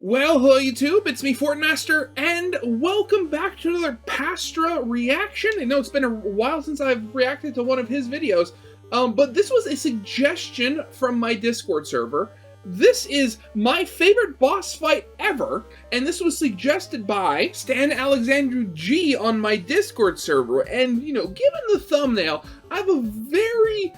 Well, hello YouTube, it's me, Fortmaster, and welcome back to another Pastra reaction. I know it's been a while since I've reacted to one of his videos, but this was a suggestion from my Discord server. This is my favorite boss fight ever, and this was suggested by Stan Alexandru G on my Discord server, and, you know, given the thumbnail, I have a very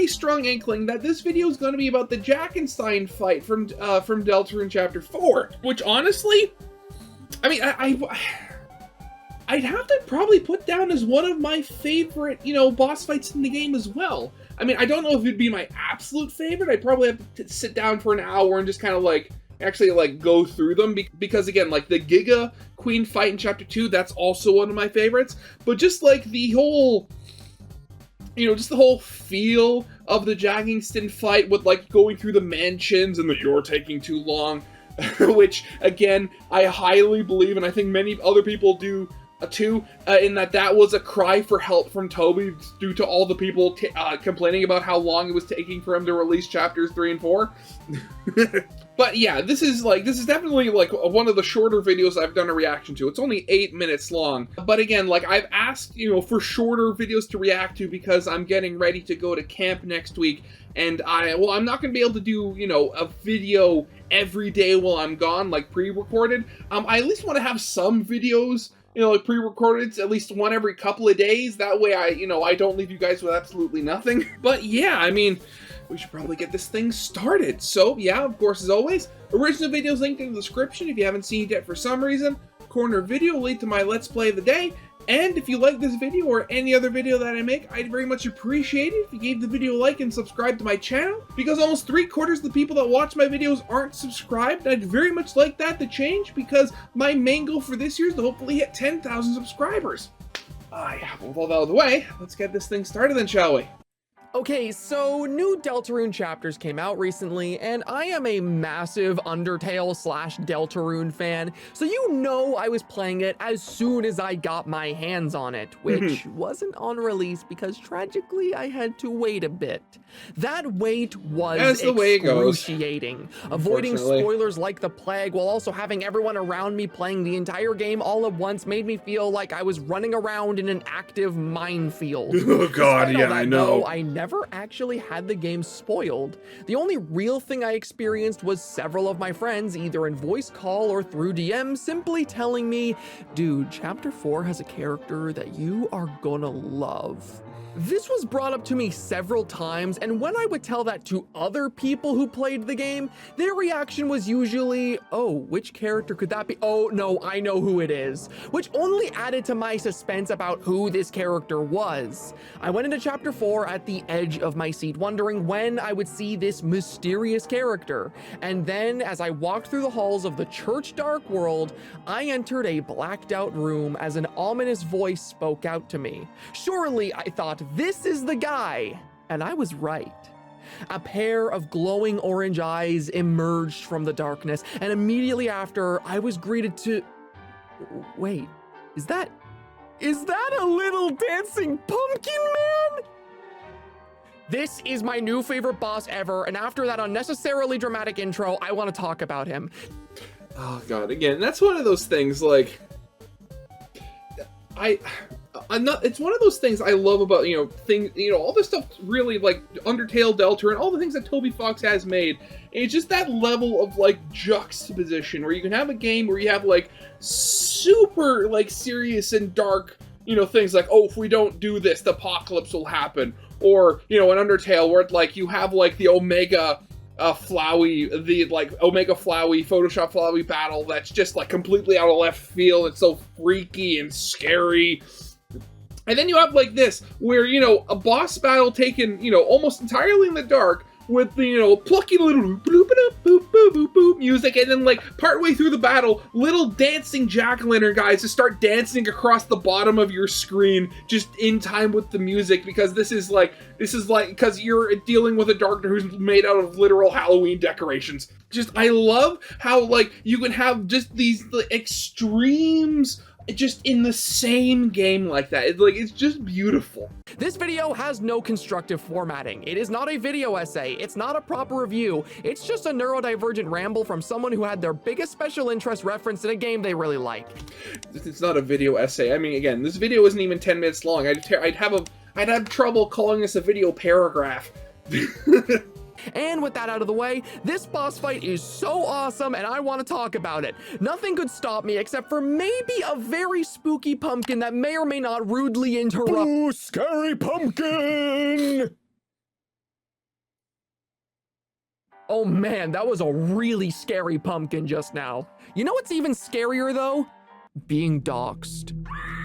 strong inkling that this video is going to be about the Jackenstein fight from Deltarune Chapter 4, which honestly, I mean, I'd have to probably put down as one of my favorite, you know, boss fights in the game as well. I mean, I don't know if it'd be my absolute favorite. I'd probably have to sit down for an hour and just kind of like, actually like go through them because again, like the Giga Queen fight in Chapter 2, that's also one of my favorites. But just like the whole, you know, just the whole feel of the Jackenstein fight with like going through the mansions and the "you're taking too long," which again, I highly believe, and I think many other people do too, in that was a cry for help from Toby due to all the people complaining about how long it was taking for him to release chapters 3 and 4. But yeah, this is definitely like one of the shorter videos I've done a reaction to. It's only 8 minutes long. But again, like I've asked, you know, for shorter videos to react to because I'm getting ready to go to camp next week. And I'm not going to be able to do, you know, a video every day while I'm gone, like pre-recorded. I at least want to have some videos, you know, like pre-recorded, at least one every couple of days. That way I don't leave you guys with absolutely nothing. But yeah, I mean, we should probably get this thing started. So yeah, of course, as always, original videos linked in the description if you haven't seen it yet for some reason. Corner video will lead to my Let's Play of the day. And if you like this video or any other video that I make, I'd very much appreciate it if you gave the video a like and subscribe to my channel, because almost 3/4 of the people that watch my videos aren't subscribed. I'd very much like that to change, because my main goal for this year is to hopefully hit 10,000 subscribers. Yeah, with all that out of the way, let's get this thing started then, shall we? Okay, so new Deltarune chapters came out recently, and I am a massive Undertale / Deltarune fan, so you know I was playing it as soon as I got my hands on it, which wasn't on release because tragically I had to wait a bit. That wait was excruciating, avoiding spoilers like the plague while also having everyone around me playing the entire game all at once made me feel like I was running around in an active minefield. Oh god, yeah, I know. I never actually had the game spoiled. The only real thing I experienced was several of my friends, either in voice call or through DM, simply telling me, dude, Chapter 4 has a character that you are gonna love. This was brought up to me several times, and when I would tell that to other people who played the game, their reaction was usually, oh, which character could that be? Oh, no, I know who it is, which only added to my suspense about who this character was. I went into Chapter 4 at the edge of my seat, wondering when I would see this mysterious character, and then as I walked through the halls of the Church Dark World, I entered a blacked out room as an ominous voice spoke out to me. Surely, I thought, this is the guy, and I was right. A pair of glowing orange eyes emerged from the darkness, and immediately after, I was greeted to... Wait, is that a little dancing pumpkin man? This is my new favorite boss ever, and after that unnecessarily dramatic intro, I want to talk about him. Oh god, again, that's one of those things, like... it's one of those things I love about, you know, all this stuff really, like, Undertale, Deltarune, all the things that Toby Fox has made. It's just that level of, like, juxtaposition, where you can have a game where you have, like, super, like, serious and dark, you know, things like, oh, if we don't do this, the apocalypse will happen. Or, you know, an Undertale where, like, you have, like, the Omega Flowey Photoshop Flowey battle that's just, like, completely out of left field. It's so freaky and scary. And then you have, like, this, where, you know, a boss battle taken, you know, almost entirely in the dark, with the, you know, plucky little boop boop boop boop boop music, and then, like, partway through the battle, little dancing jack-o'-lantern guys just start dancing across the bottom of your screen, just in time with the music, because this is like, because you're dealing with a darkner who's made out of literal Halloween decorations. Just, I love how, like, you can have just these extremes just in the same game like that. It's just beautiful. This video has no constructive formatting. It is not a video essay. It's not a proper review. It's just a neurodivergent ramble from someone who had their biggest special interest reference in a game they really like. It's not a video essay. I mean, again, this video isn't even 10 minutes long. I'd have trouble calling this a video paragraph. And with that out of the way, this boss fight is so awesome and I want to talk about it. Nothing could stop me except for maybe a very spooky pumpkin that may or may not rudely interrupt. Ooh, scary pumpkin! Oh man, that was a really scary pumpkin just now. You know what's even scarier though? Being doxxed.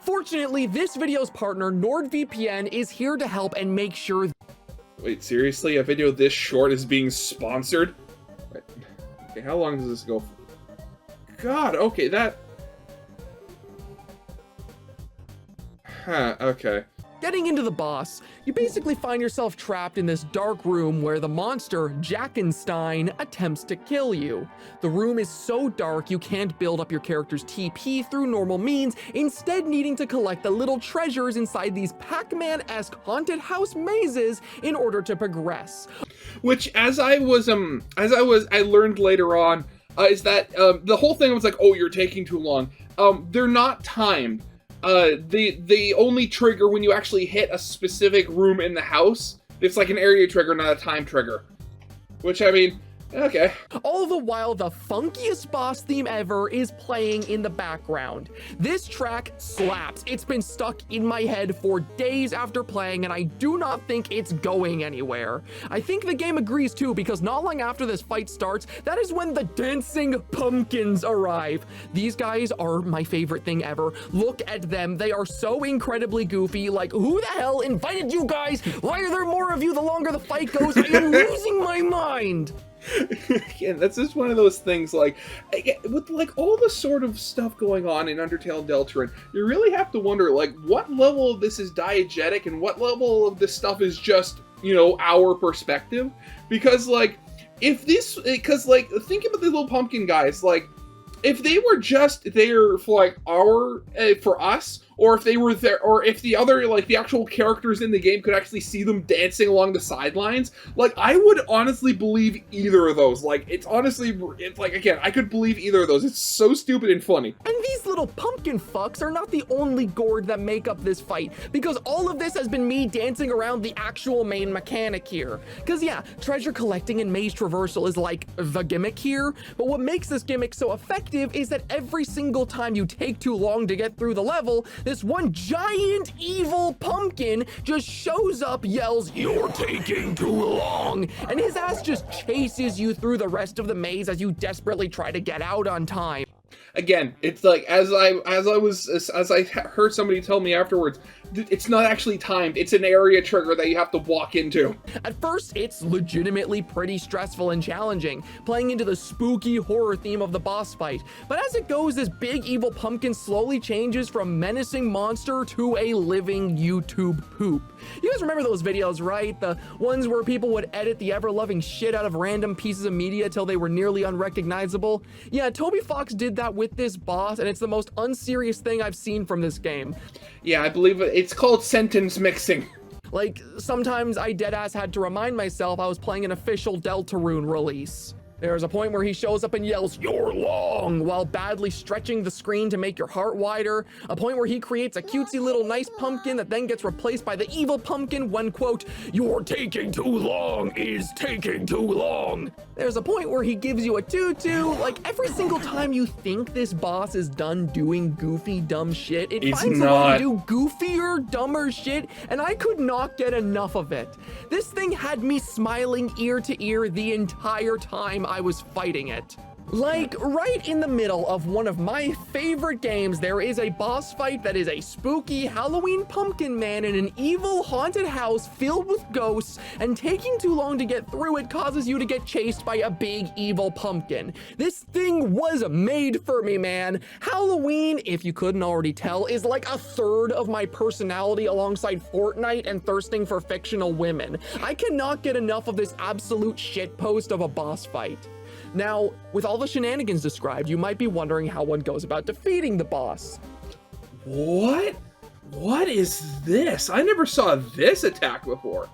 Fortunately, this video's partner, NordVPN, is here to help and make sure. Wait, seriously? A video this short is being sponsored? Wait, okay, how long does this go for? God, okay, that... Huh, okay. Getting into the boss, you basically find yourself trapped in this dark room where the monster, Jackenstein, attempts to kill you. The room is so dark you can't build up your character's TP through normal means, instead needing to collect the little treasures inside these Pac-Man-esque haunted house mazes in order to progress. Which, I learned later on, is that the whole thing was like, oh, you're taking too long. They're not timed. They only trigger when you actually hit a specific room in the house. It's like an area trigger, not a time trigger. Which, I mean, okay. All the while, the funkiest boss theme ever is playing in the background. This track slaps. It's been stuck in my head for days after playing, and I do not think it's going anywhere. I think the game agrees too, because not long after this fight starts, that is when the dancing pumpkins arrive. These guys are my favorite thing ever. Look at them. They are so incredibly goofy. Like, who the hell invited you guys? Why are there more of you the longer the fight goes? I am losing my mind. Again, that's just one of those things, like, with like all the sort of stuff going on in Undertale and Deltarune, you really have to wonder, like, what level of this is diegetic and what level of this stuff is just, you know, our perspective. Because, like, think about the little pumpkin guys, like, if they were just there for, like, for us, or if they were there, or if the other, like, the actual characters in the game could actually see them dancing along the sidelines, like, I would honestly believe either of those. Like, it's like, again, I could believe either of those. It's so stupid and funny. And these little pumpkin fucks are not the only gourd that make up this fight, because all of this has been me dancing around the actual main mechanic here. Because yeah, treasure collecting and maze traversal is like the gimmick here, but what makes this gimmick so effective is that every single time you take too long to get through the level, this one giant evil pumpkin just shows up, yells, "You're taking too long," and his ass just chases you through the rest of the maze as you desperately try to get out on time. Again, it's like, as I heard somebody tell me afterwards, it's not actually timed. It's an area trigger that you have to walk into. At first, it's legitimately pretty stressful and challenging, playing into the spooky horror theme of the boss fight. But as it goes, this big evil pumpkin slowly changes from menacing monster to a living YouTube poop. You guys remember those videos, right? The ones where people would edit the ever-loving shit out of random pieces of media till they were nearly unrecognizable? Yeah, Toby Fox did that with this boss, and it's the most unserious thing I've seen from this game. Yeah, I believe it's called sentence mixing. Like, sometimes I deadass had to remind myself I was playing an official Deltarune release. There's a point where he shows up and yells, "You're long," while badly stretching the screen to make your heart wider. A point where he creates a cutesy little nice pumpkin that then gets replaced by the evil pumpkin when, quote, "You're taking too long is taking too long." There's a point where he gives you a tutu. Like, every single time you think this boss is done doing goofy, dumb shit, it finds a way to do goofier, dumber shit, and I could not get enough of it. This thing had me smiling ear to ear the entire time I was fighting it. Like, right in the middle of one of my favorite games, there is a boss fight that is a spooky Halloween pumpkin man in an evil haunted house filled with ghosts, and taking too long to get through it causes you to get chased by a big evil pumpkin. This thing was made for me, man. Halloween, if you couldn't already tell, is like a third of my personality alongside Fortnite and thirsting for fictional women. I cannot get enough of this absolute shitpost of a boss fight. Now, with all the shenanigans described, you might be wondering how one goes about defeating the boss. What? What is this? I never saw this attack before.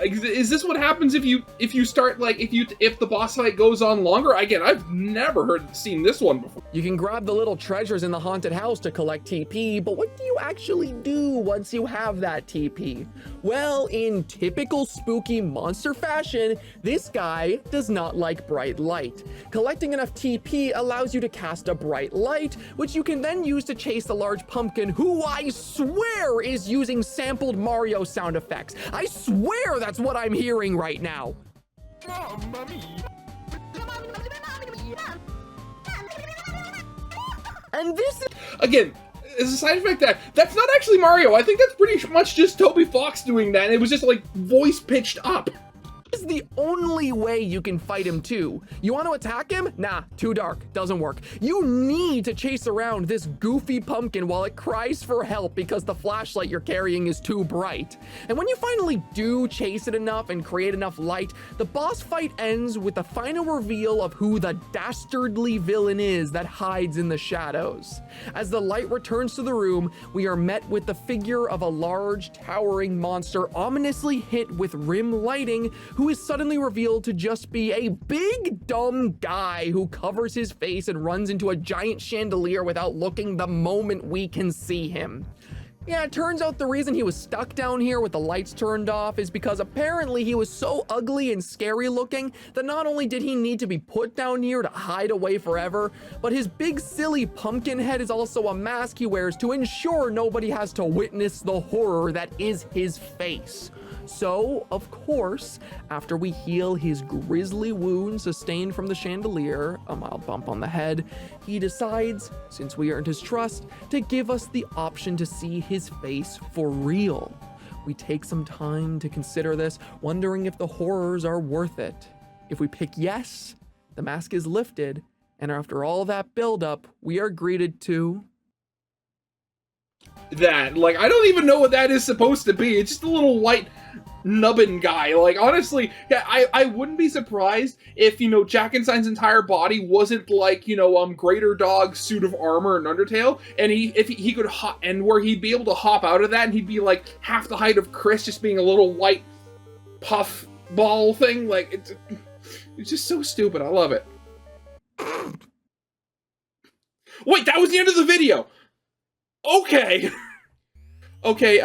Is this what happens if you start, like, if the boss fight goes on longer? Again, I've never seen this one before. You can grab the little treasures in the haunted house to collect TP, but what do you actually do once you have that TP? Well, in typical spooky monster fashion, this guy does not like bright light. Collecting enough TP allows you to cast a bright light, which you can then use to chase the large pumpkin, who I swear is using sampled Mario sound effects. I swear that's what I'm hearing right now. And this is... Again, as a side effect, that's not actually Mario. I think that's pretty much just Toby Fox doing that. And it was just like voice pitched up. Is the only way you can fight him too. You want to attack him? Nah, too dark, doesn't work. You need to chase around this goofy pumpkin while it cries for help because the flashlight you're carrying is too bright. And when you finally do chase it enough and create enough light, the boss fight ends with the final reveal of who the dastardly villain is that hides in the shadows. As the light returns to the room, we are met with the figure of a large, towering monster ominously hit with rim lighting, who is suddenly revealed to just be a big dumb guy who covers his face and runs into a giant chandelier without looking the moment we can see him. Yeah, it turns out the reason he was stuck down here with the lights turned off is because apparently he was so ugly and scary looking that not only did he need to be put down here to hide away forever, but his big silly pumpkin head is also a mask he wears to ensure nobody has to witness the horror that is his face. So, of course, after we heal his grisly wound sustained from the chandelier, a mild bump on the head, he decides, since we earned his trust, to give us the option to see his face for real. We take some time to consider this, wondering if the horrors are worth it. If we pick yes, the mask is lifted, and after all that buildup, we are greeted to... that. Like, I don't even know what that is supposed to be. It's just a little white nubbin guy. Like, honestly, yeah, I wouldn't be surprised if, you know, Jackenstein's entire body wasn't like, you know, Greater Dog's suit of armor in Undertale, and if he could hop, and where he'd be able to hop out of that, and he'd be like half the height of Chris, just being a little white puff ball thing. Like, it's just so stupid. I love it. Wait, that was the end of the video. Okay. Okay,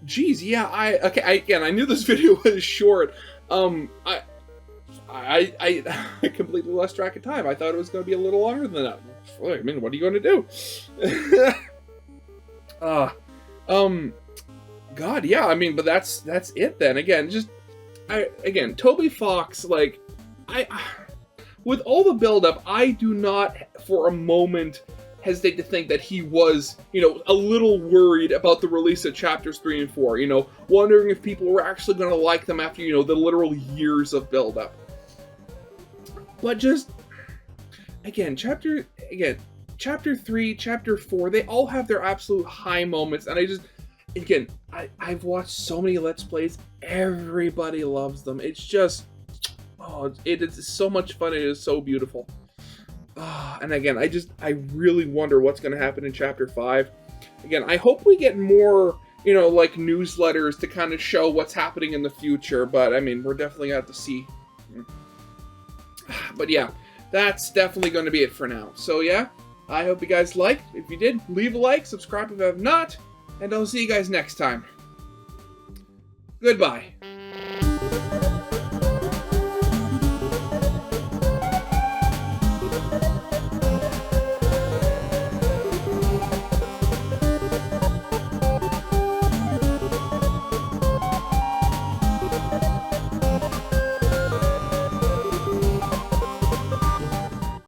geez, yeah, I knew this video was short. I completely lost track of time. I thought it was going to be a little longer than that. I mean, what are you going to do? God, yeah, I mean, but that's it then. Again, again, Toby Fox, like, with all the build-up, I do not, for a moment, hesitate to think that he was, you know, a little worried about the release of chapters 3 and 4, you know, wondering if people were actually going to like them after, you know, the literal years of build-up. But just, again, chapter 3, chapter 4, they all have their absolute high moments, and again, I've watched so many Let's Plays, everybody loves them. It's just, oh, it is so much fun, it is so beautiful. And again, I really wonder what's going to happen in Chapter 5. Again, I hope we get more, you know, like, newsletters to kind of show what's happening in the future, but, I mean, we're definitely going to have to see. But, yeah, that's definitely going to be it for now. So, yeah, I hope you guys liked. If you did, leave a like, subscribe if you have not, and I'll see you guys next time. Goodbye.